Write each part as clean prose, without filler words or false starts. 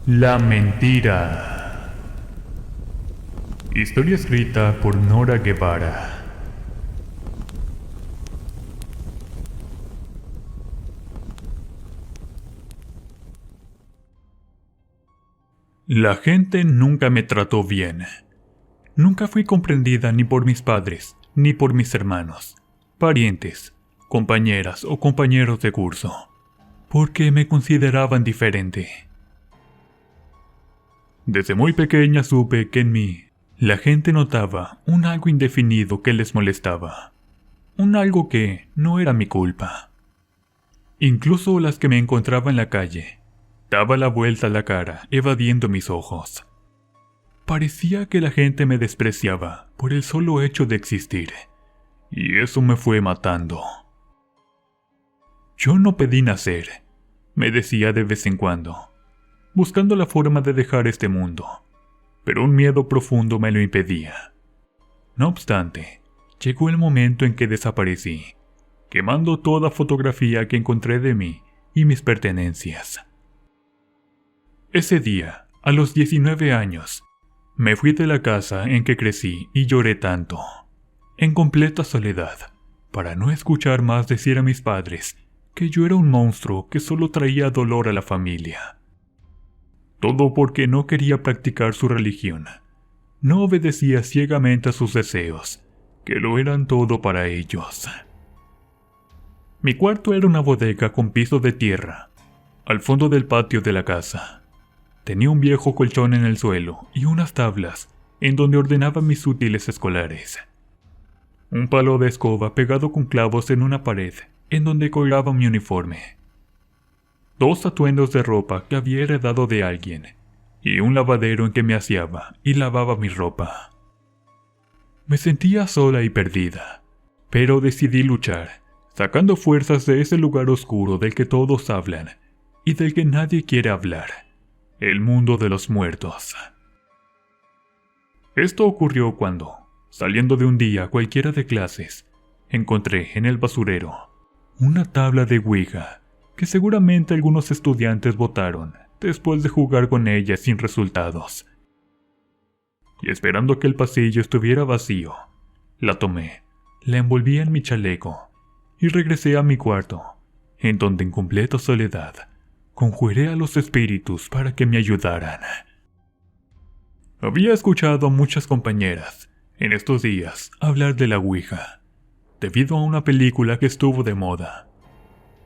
La mentira. Historia escrita por Nora Guevara. La gente nunca me trató bien. Nunca fui comprendida ni por mis padres, ni por mis hermanos, parientes, compañeras o compañeros de curso, porque me consideraban diferente. Desde muy pequeña supe que en mí la gente notaba un algo indefinido que les molestaba, un algo que no era mi culpa. Incluso las que me encontraba en la calle, daba la vuelta a la cara evadiendo mis ojos. Parecía que la gente me despreciaba por el solo hecho de existir, y eso me fue matando. Yo no pedí nacer, me decía de vez en cuando, buscando la forma de dejar este mundo, pero un miedo profundo me lo impedía. No obstante, llegó el momento en que desaparecí, quemando toda fotografía que encontré de mí y mis pertenencias. Ese día, a los 19 años, me fui de la casa en que crecí y lloré tanto, en completa soledad, para no escuchar más decir a mis padres que yo era un monstruo que solo traía dolor a la familia. Todo porque no quería practicar su religión. No obedecía ciegamente a sus deseos, que lo eran todo para ellos. Mi cuarto era una bodega con piso de tierra, al fondo del patio de la casa. Tenía un viejo colchón en el suelo y unas tablas en donde ordenaba mis útiles escolares. Un palo de escoba pegado con clavos en una pared en donde colgaba mi uniforme. 2 atuendos de ropa que había heredado de alguien, y un lavadero en que me aseaba y lavaba mi ropa. Me sentía sola y perdida, pero decidí luchar, sacando fuerzas de ese lugar oscuro del que todos hablan, y del que nadie quiere hablar, el mundo de los muertos. Esto ocurrió cuando, saliendo de un día cualquiera de clases, encontré en el basurero una tabla de Ouija, que seguramente algunos estudiantes botaron después de jugar con ella sin resultados. Y esperando que el pasillo estuviera vacío, la tomé, la envolví en mi chaleco y regresé a mi cuarto, en donde en completa soledad conjuré a los espíritus para que me ayudaran. Había escuchado a muchas compañeras en estos días hablar de la Ouija, debido a una película que estuvo de moda.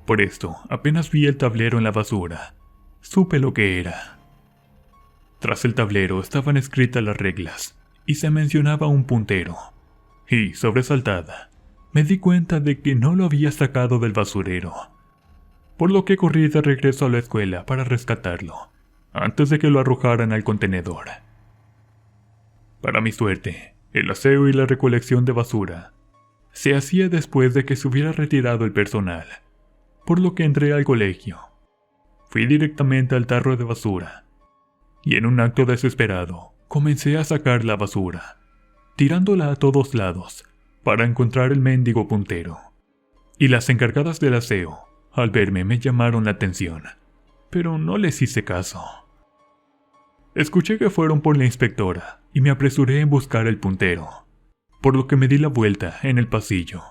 Por esto, apenas vi el tablero en la basura, supe lo que era. Tras el tablero estaban escritas las reglas, y se mencionaba un puntero. Y, sobresaltada, me di cuenta de que no lo había sacado del basurero, por lo que corrí de regreso a la escuela para rescatarlo, antes de que lo arrojaran al contenedor. Para mi suerte, el aseo y la recolección de basura se hacía después de que se hubiera retirado el personal, por lo que entré al colegio. Fui directamente al tarro de basura, y en un acto desesperado, comencé a sacar la basura, tirándola a todos lados, para encontrar el mendigo puntero. Y las encargadas del aseo, al verme, me llamaron la atención, pero no les hice caso. Escuché que fueron por la inspectora, y me apresuré en buscar el puntero, por lo que me di la vuelta en el pasillo,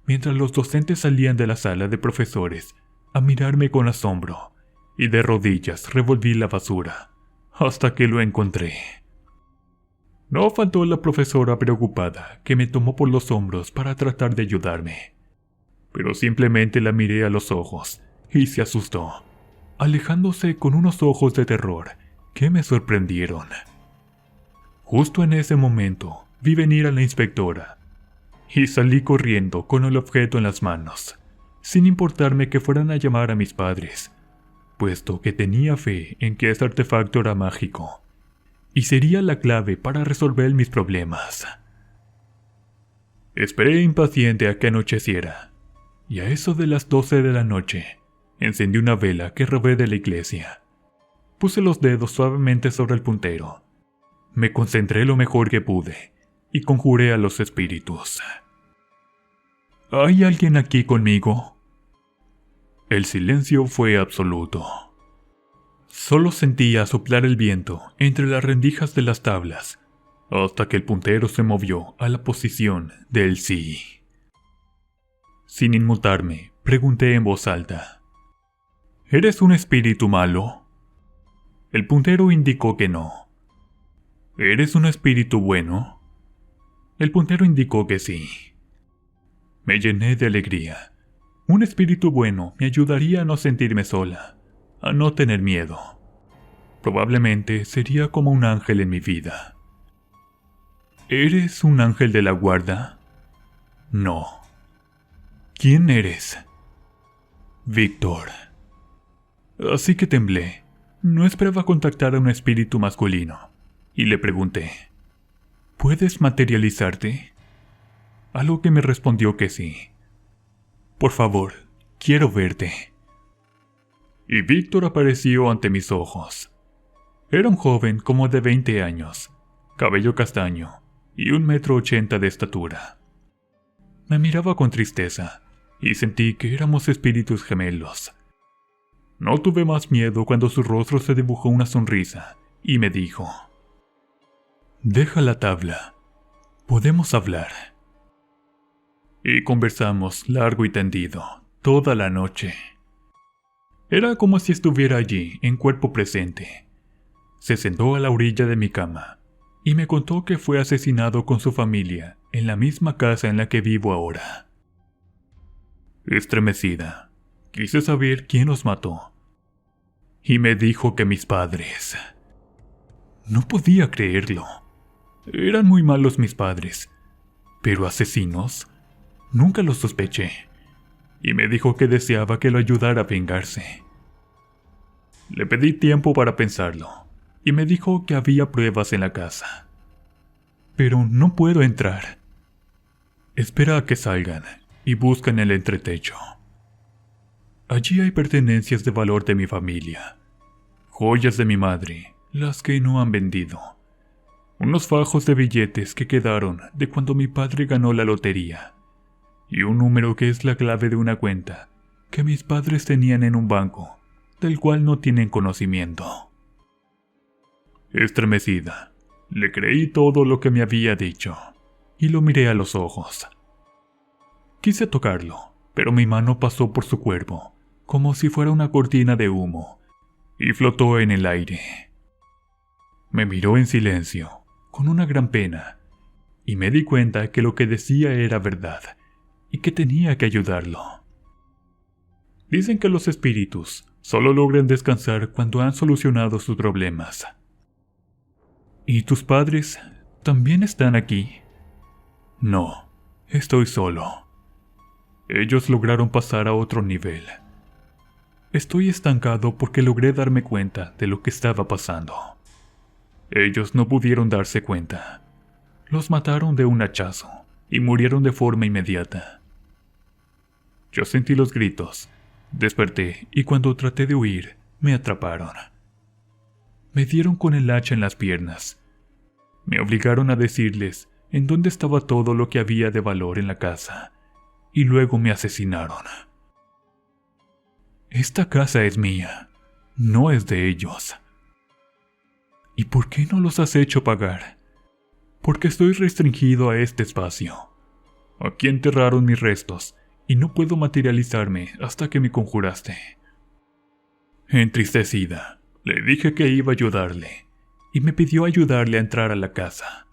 mientras los docentes salían de la sala de profesores a mirarme con asombro, y de rodillas revolví la basura, hasta que lo encontré. No faltó la profesora preocupada, que me tomó por los hombros para tratar de ayudarme, pero simplemente la miré a los ojos, y se asustó, alejándose con unos ojos de terror que me sorprendieron. Justo en ese momento, vi venir a la inspectora, y salí corriendo con el objeto en las manos, sin importarme que fueran a llamar a mis padres, puesto que tenía fe en que ese artefacto era mágico, y sería la clave para resolver mis problemas. Esperé impaciente a que anocheciera, y a eso de las 12 de la noche, encendí una vela que robé de la iglesia. Puse los dedos suavemente sobre el puntero, me concentré lo mejor que pude, y conjuré a los espíritus. ¿Hay alguien aquí conmigo? El silencio fue absoluto. Solo sentía soplar el viento entre las rendijas de las tablas, hasta que el puntero se movió a la posición del sí. Sin inmutarme, pregunté en voz alta: ¿Eres un espíritu malo? El puntero indicó que no. ¿Eres un espíritu bueno? El puntero indicó que sí. Me llené de alegría. Un espíritu bueno me ayudaría a no sentirme sola, a no tener miedo. Probablemente sería como un ángel en mi vida. ¿Eres un ángel de la guarda? No. ¿Quién eres? Víctor. Así que temblé. No esperaba contactar a un espíritu masculino. Y le pregunté: ¿puedes materializarte? A lo que me respondió que sí. Por favor, quiero verte. Y Víctor apareció ante mis ojos. Era un joven como de 20 años, cabello castaño y 1,80 m de estatura. Me miraba con tristeza y sentí que éramos espíritus gemelos. No tuve más miedo cuando su rostro se dibujó una sonrisa y me dijo: deja la tabla, podemos hablar. Y conversamos largo y tendido toda la noche. Era como si estuviera allí en cuerpo presente. Se sentó a la orilla de mi cama y me contó que fue asesinado con su familia en la misma casa en la que vivo ahora. Estremecida, quise saber quién los mató. Y me dijo que mis padres. No podía creerlo. Eran muy malos mis padres, pero asesinos nunca los sospeché. Y me dijo que deseaba que lo ayudara a vengarse. Le pedí tiempo para pensarlo, y me dijo que había pruebas en la casa. Pero no puedo entrar. Espera a que salgan y buscan el entretecho. Allí hay pertenencias de valor de mi familia, joyas de mi madre, las que no han vendido, unos fajos de billetes que quedaron de cuando mi padre ganó la lotería, y un número que es la clave de una cuenta que mis padres tenían en un banco, del cual no tienen conocimiento. Estremecida, le creí todo lo que me había dicho, y lo miré a los ojos. Quise tocarlo, pero mi mano pasó por su cuerpo, como si fuera una cortina de humo, y flotó en el aire. Me miró en silencio, con una gran pena, y me di cuenta que lo que decía era verdad, y que tenía que ayudarlo. Dicen que los espíritus solo logran descansar cuando han solucionado sus problemas. ¿Y tus padres también están aquí? No, estoy solo. Ellos lograron pasar a otro nivel. Estoy estancado porque logré darme cuenta de lo que estaba pasando. Ellos no pudieron darse cuenta. Los mataron de un hachazo y murieron de forma inmediata. Yo sentí los gritos, desperté y cuando traté de huir, me atraparon. Me dieron con el hacha en las piernas. Me obligaron a decirles en dónde estaba todo lo que había de valor en la casa, y luego me asesinaron. Esta casa es mía, no es de ellos. ¿Y por qué no los has hecho pagar? Porque estoy restringido a este espacio. Aquí enterraron mis restos y no puedo materializarme hasta que me conjuraste. Entristecida, le dije que iba a ayudarle y me pidió ayudarle a entrar a la casa.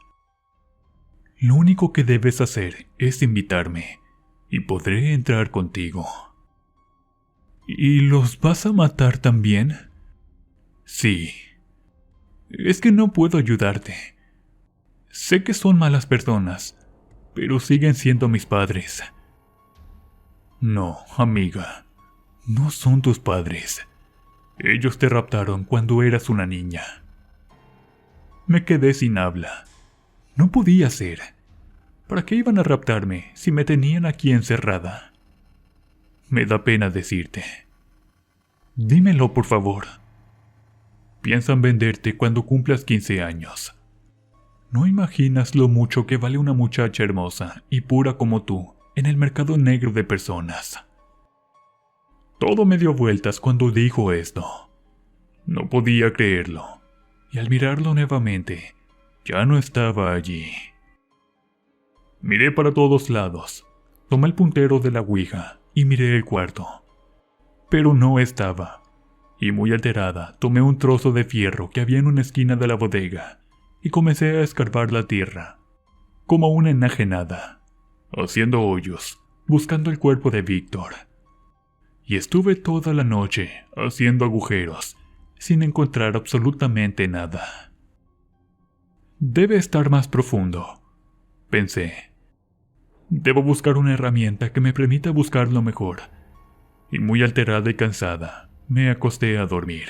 Lo único que debes hacer es invitarme y podré entrar contigo. ¿Y los vas a matar también? Sí. Es que no puedo ayudarte. Sé que son malas personas, pero siguen siendo mis padres. No, amiga, no son tus padres. Ellos te raptaron cuando eras una niña. Me quedé sin habla. No podía ser. ¿Para qué iban a raptarme si me tenían aquí encerrada? Me da pena decirte. Dímelo, por favor. Piensan venderte cuando cumplas 15 años. No imaginas lo mucho que vale una muchacha hermosa y pura como tú en el mercado negro de personas. Todo me dio vueltas cuando dijo esto. No podía creerlo, y al mirarlo nuevamente, ya no estaba allí. Miré para todos lados, tomé el puntero de la ouija y miré el cuarto. Pero no estaba, y muy alterada tomé un trozo de fierro que había en una esquina de la bodega y comencé a escarbar la tierra, como una enajenada, haciendo hoyos, buscando el cuerpo de Víctor. Y estuve toda la noche haciendo agujeros, sin encontrar absolutamente nada. Debe estar más profundo, pensé. Debo buscar una herramienta que me permita buscarlo mejor. Y muy alterada y cansada, me acosté a dormir.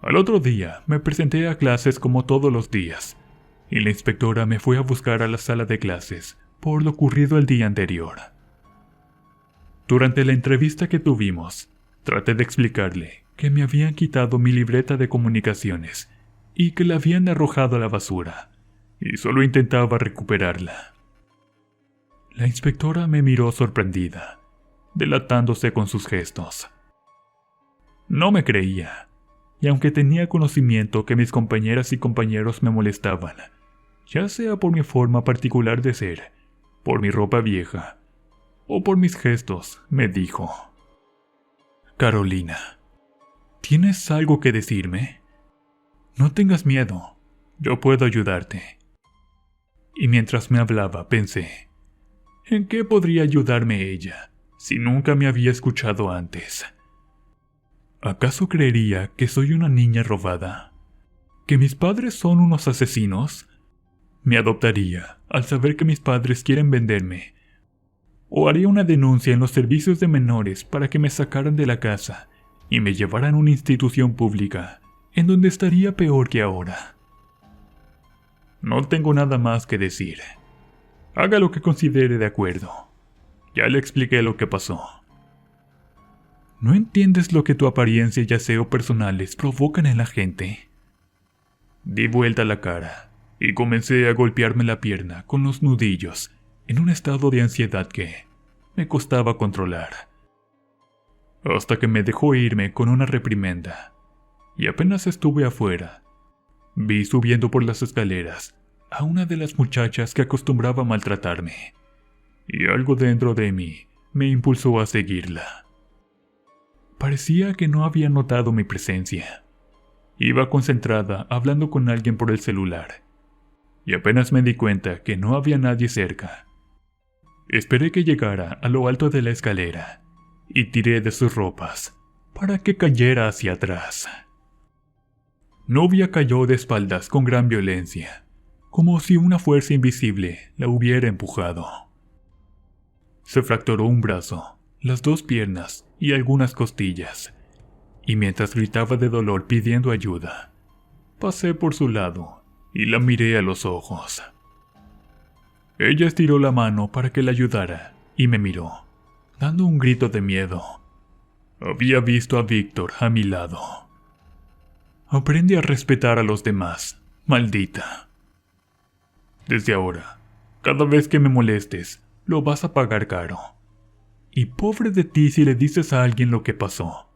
Al otro día me presenté a clases como todos los días, y la inspectora me fue a buscar a la sala de clases por lo ocurrido el día anterior. Durante la entrevista que tuvimos, traté de explicarle que me habían quitado mi libreta de comunicaciones y que la habían arrojado a la basura, y solo intentaba recuperarla. La inspectora me miró sorprendida, delatándose con sus gestos. No me creía, y aunque tenía conocimiento que mis compañeras y compañeros me molestaban, ya sea por mi forma particular de ser, por mi ropa vieja, o por mis gestos, me dijo: «Carolina, ¿tienes algo que decirme? No tengas miedo, yo puedo ayudarte». Y mientras me hablaba pensé, ¿en qué podría ayudarme ella si nunca me había escuchado antes? ¿Acaso creería que soy una niña robada? ¿Que mis padres son unos asesinos? ¿Me adoptaría al saber que mis padres quieren venderme? ¿O haría una denuncia en los servicios de menores para que me sacaran de la casa y me llevaran a una institución pública, en donde estaría peor que ahora? No tengo nada más que decir. Haga lo que considere de acuerdo. Ya le expliqué lo que pasó. ¿No entiendes lo que tu apariencia y aseo personales provocan en la gente? Di vuelta la cara y comencé a golpearme la pierna con los nudillos en un estado de ansiedad que me costaba controlar. Hasta que me dejó irme con una reprimenda, y apenas estuve afuera, vi subiendo por las escaleras a una de las muchachas que acostumbraba a maltratarme, y algo dentro de mí me impulsó a seguirla. Parecía que no había notado mi presencia. Iba concentrada hablando con alguien por el celular, y apenas me di cuenta que no había nadie cerca. Esperé que llegara a lo alto de la escalera y tiré de sus ropas para que cayera hacia atrás. Novia cayó de espaldas con gran violencia, como si una fuerza invisible la hubiera empujado. Se fracturó un brazo, las dos piernas y algunas costillas, y mientras gritaba de dolor pidiendo ayuda, pasé por su lado y la miré a los ojos. Ella estiró la mano para que la ayudara y me miró, dando un grito de miedo. Había visto a Víctor a mi lado. Aprende a respetar a los demás, maldita. Desde ahora, cada vez que me molestes, lo vas a pagar caro. Y pobre de ti si le dices a alguien lo que pasó,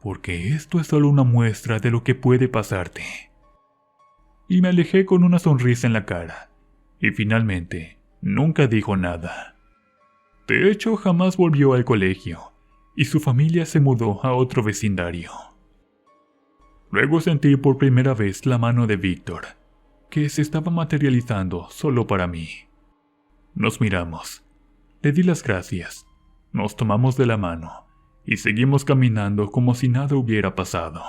porque esto es solo una muestra de lo que puede pasarte. Y me alejé con una sonrisa en la cara, y finalmente nunca dijo nada. De hecho, jamás volvió al colegio, y su familia se mudó a otro vecindario. Luego sentí por primera vez la mano de Víctor, que se estaba materializando solo para mí. Nos miramos, le di las gracias, nos tomamos de la mano, y seguimos caminando como si nada hubiera pasado.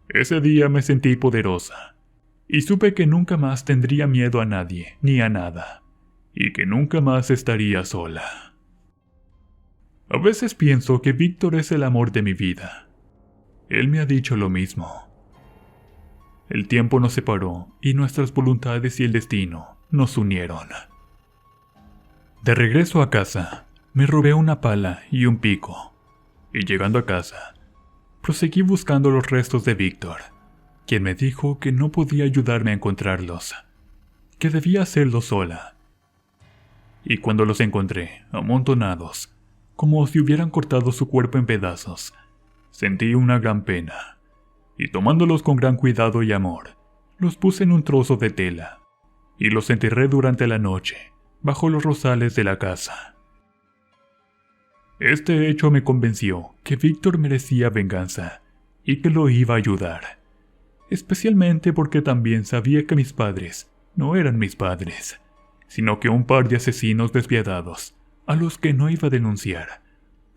Ese día me sentí poderosa, y supe que nunca más tendría miedo a nadie ni a nada, y que nunca más estaría sola. A veces pienso que Víctor es el amor de mi vida. Él me ha dicho lo mismo. El tiempo nos separó y nuestras voluntades y el destino nos unieron. De regreso a casa, me robé una pala y un pico, y llegando a casa, proseguí buscando los restos de Víctor, quien me dijo que no podía ayudarme a encontrarlos, que debía hacerlo sola. Y cuando los encontré, amontonados, como si hubieran cortado su cuerpo en pedazos, Sentí una gran pena, y tomándolos con gran cuidado y amor, los puse en un trozo de tela, y los enterré durante la noche, bajo los rosales de la casa. Este hecho me convenció que Víctor merecía venganza, y que lo iba a ayudar, especialmente porque también sabía que mis padres no eran mis padres, sino que un par de asesinos despiadados, a los que no iba a denunciar,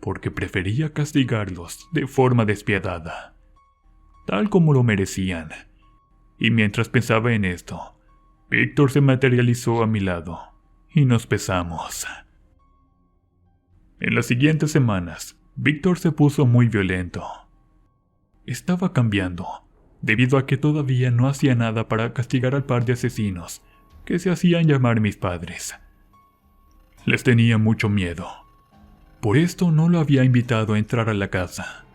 porque prefería castigarlos de forma despiadada, tal como lo merecían. Y mientras pensaba en esto, Víctor se materializó a mi lado, y nos besamos. En las siguientes semanas, Víctor se puso muy violento. Estaba cambiando, debido a que todavía no hacía nada para castigar al par de asesinos que se hacían llamar mis padres. Les tenía mucho miedo. Por esto no lo había invitado a entrar a la casa.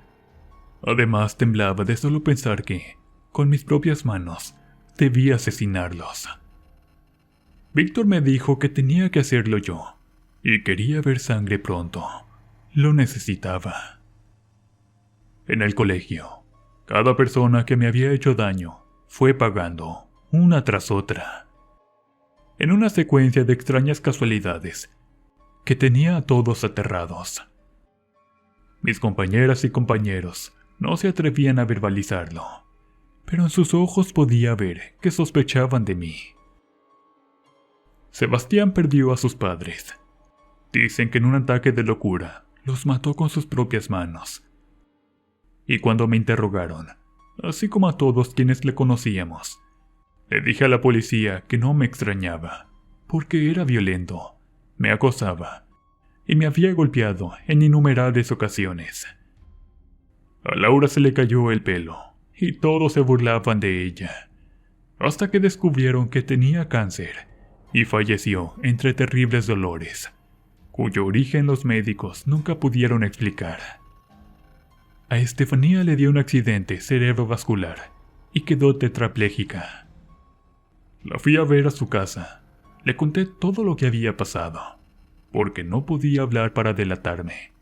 Además, temblaba de solo pensar que, con mis propias manos, debía asesinarlos. Víctor me dijo que tenía que hacerlo yo, y quería ver sangre pronto. Lo necesitaba. En el colegio, cada persona que me había hecho daño fue pagando, una tras otra, en una secuencia de extrañas casualidades que tenía a todos aterrados. Mis compañeras y compañeros no se atrevían a verbalizarlo, pero en sus ojos podía ver que sospechaban de mí. Sebastián perdió a sus padres. Dicen que en un ataque de locura los mató con sus propias manos. Y cuando me interrogaron, así como a todos quienes le conocíamos, le dije a la policía que no me extrañaba, porque era violento, me acosaba y me había golpeado en innumerables ocasiones. A Laura se le cayó el pelo y todos se burlaban de ella, hasta que descubrieron que tenía cáncer y falleció entre terribles dolores, cuyo origen los médicos nunca pudieron explicar. A Estefanía le dio un accidente cerebrovascular y quedó tetrapléjica. La fui a ver a su casa. Le conté todo lo que había pasado, porque no podía hablar para delatarme,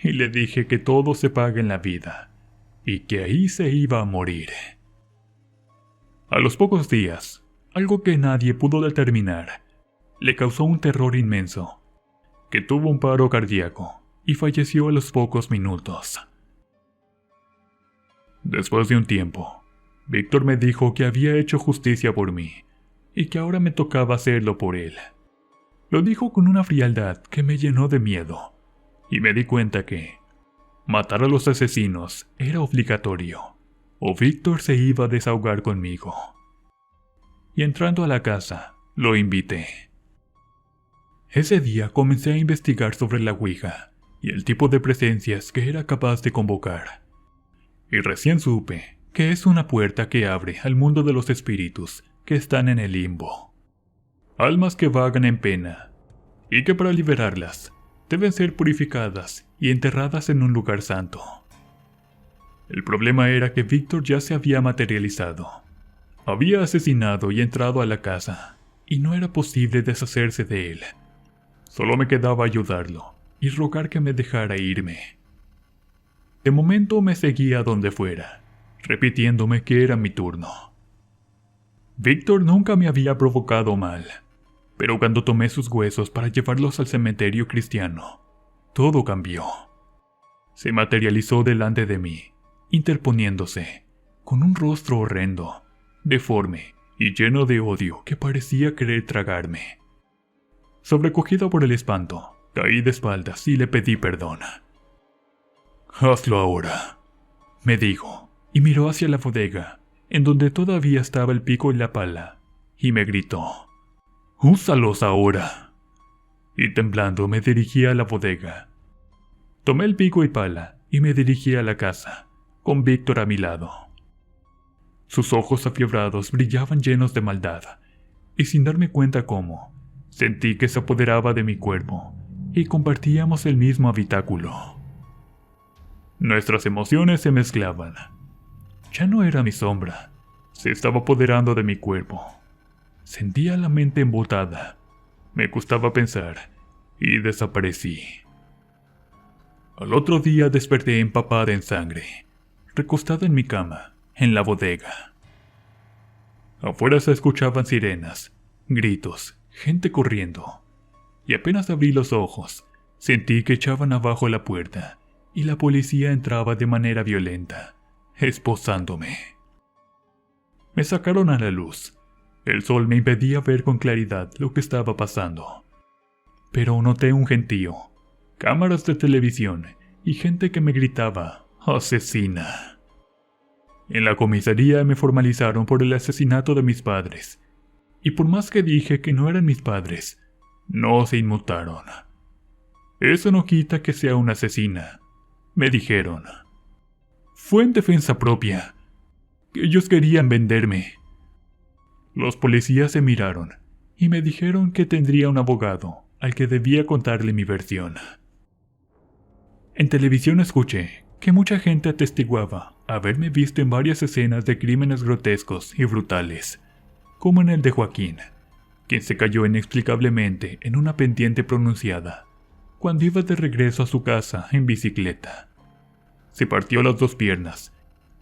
y le dije que todo se paga en la vida, y que ahí se iba a morir. A los pocos días, algo que nadie pudo determinar, le causó un terror inmenso, que tuvo un paro cardíaco y falleció a los pocos minutos. Después de un tiempo, Víctor me dijo que había hecho justicia por mí, y que ahora me tocaba hacerlo por él. Lo dijo con una frialdad que me llenó de miedo, y me di cuenta que matar a los asesinos era obligatorio, o Víctor se iba a desahogar conmigo. Y entrando a la casa, lo invité. Ese día comencé a investigar sobre la Ouija y el tipo de presencias que era capaz de convocar. Y recién supe que es una puerta que abre al mundo de los espíritus que están en el limbo. Almas que vagan en pena, y que para liberarlas deben ser purificadas y enterradas en un lugar santo. El problema era que Víctor ya se había materializado. Había asesinado y entrado a la casa, y no era posible deshacerse de él. Solo me quedaba ayudarlo y rogar que me dejara irme. De momento me seguía donde fuera, repitiéndome que era mi turno. Víctor nunca me había provocado mal, pero cuando tomé sus huesos para llevarlos al cementerio cristiano, todo cambió. Se materializó delante de mí, interponiéndose, con un rostro horrendo, deforme y lleno de odio que parecía querer tragarme. Sobrecogido por el espanto, caí de espaldas y le pedí perdón. «Hazlo ahora», me dijo, y miró hacia la bodega, en donde todavía estaba el pico y la pala, y me gritó: «¡Úsalos ahora!». Y temblando me dirigí a la bodega. Tomé el pico y pala y me dirigí a la casa, con Víctor a mi lado. Sus ojos afiebrados brillaban llenos de maldad, y sin darme cuenta cómo, sentí que se apoderaba de mi cuerpo, y compartíamos el mismo habitáculo. Nuestras emociones se mezclaban. Ya no era mi sombra, se estaba apoderando de mi cuerpo. Sentía la mente embotada, me costaba pensar, y desaparecí. Al otro día desperté empapada en sangre, recostada en mi cama, en la bodega. Afuera se escuchaban sirenas, gritos, gente corriendo. Y apenas abrí los ojos, sentí que echaban abajo la puerta y la policía entraba de manera violenta, esposándome. Me sacaron a la luz. El sol me impedía ver con claridad lo que estaba pasando. Pero noté un gentío, cámaras de televisión y gente que me gritaba «¡Asesina!». En la comisaría me formalizaron por el asesinato de mis padres. Y por más que dije que no eran mis padres, no se inmutaron. «Eso no quita que sea una asesina», me dijeron. Fue en defensa propia. Ellos querían venderme. Los policías se miraron y me dijeron que tendría un abogado al que debía contarle mi versión. En televisión escuché que mucha gente atestiguaba haberme visto en varias escenas de crímenes grotescos y brutales, como en el de Joaquín, quien se cayó inexplicablemente en una pendiente pronunciada cuando iba de regreso a su casa en bicicleta. Se partió las 2 piernas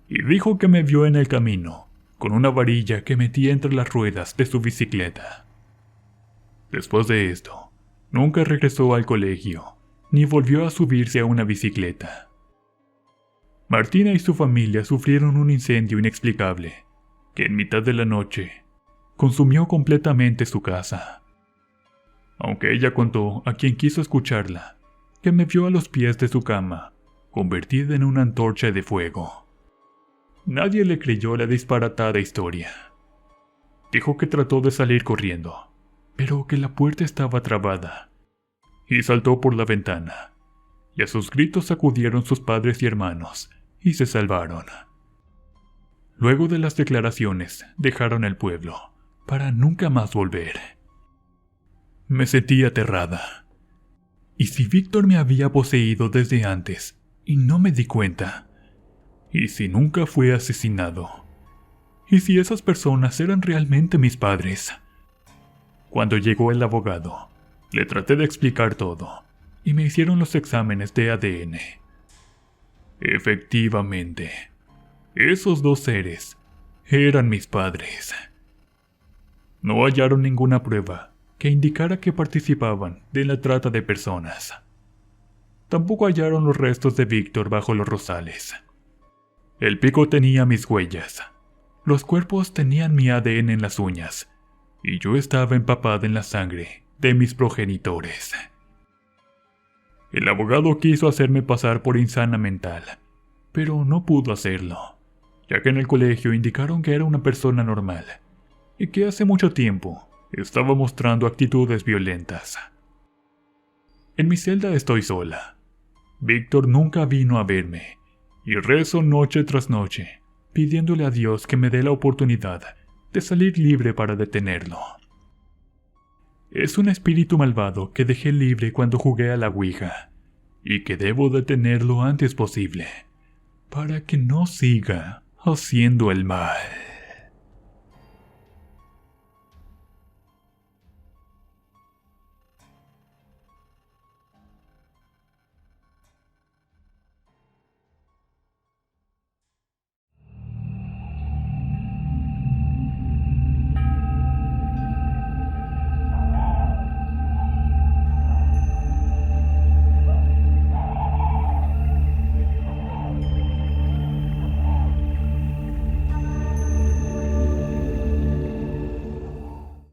y dijo que me vio en el camino con una varilla que metía entre las ruedas de su bicicleta. Después de esto, nunca regresó al colegio ni volvió a subirse a una bicicleta. Martina y su familia sufrieron un incendio inexplicable que en mitad de la noche consumió completamente su casa. Aunque ella contó a quien quiso escucharla que me vio a los pies de su cama, convertida en una antorcha de fuego. Nadie le creyó la disparatada historia. Dijo que trató de salir corriendo, pero que la puerta estaba trabada, y saltó por la ventana, y a sus gritos acudieron sus padres y hermanos, y se salvaron. Luego de las declaraciones, dejaron el pueblo, para nunca más volver. Me sentí aterrada. ¿Y si Víctor me había poseído desde antes y no me di cuenta? ¿Y si nunca fue asesinado? ¿Y si esas personas eran realmente mis padres? Cuando llegó el abogado, le traté de explicar todo y me hicieron los exámenes de ADN. Efectivamente, esos 2 seres eran mis padres. No hallaron ninguna prueba que indicara que participaban de la trata de personas. Tampoco hallaron los restos de Víctor bajo los rosales. El pico tenía mis huellas. Los cuerpos tenían mi ADN en las uñas. Y yo estaba empapada en la sangre de mis progenitores. El abogado quiso hacerme pasar por insana mental, pero no pudo hacerlo, ya que en el colegio indicaron que era una persona normal y que hace mucho tiempo estaba mostrando actitudes violentas. En mi celda estoy sola. Víctor nunca vino a verme y rezo noche tras noche, pidiéndole a Dios que me dé la oportunidad de salir libre para detenerlo. Es un espíritu malvado que dejé libre cuando jugué a la Ouija, y que debo detenerlo antes posible, para que no siga haciendo el mal.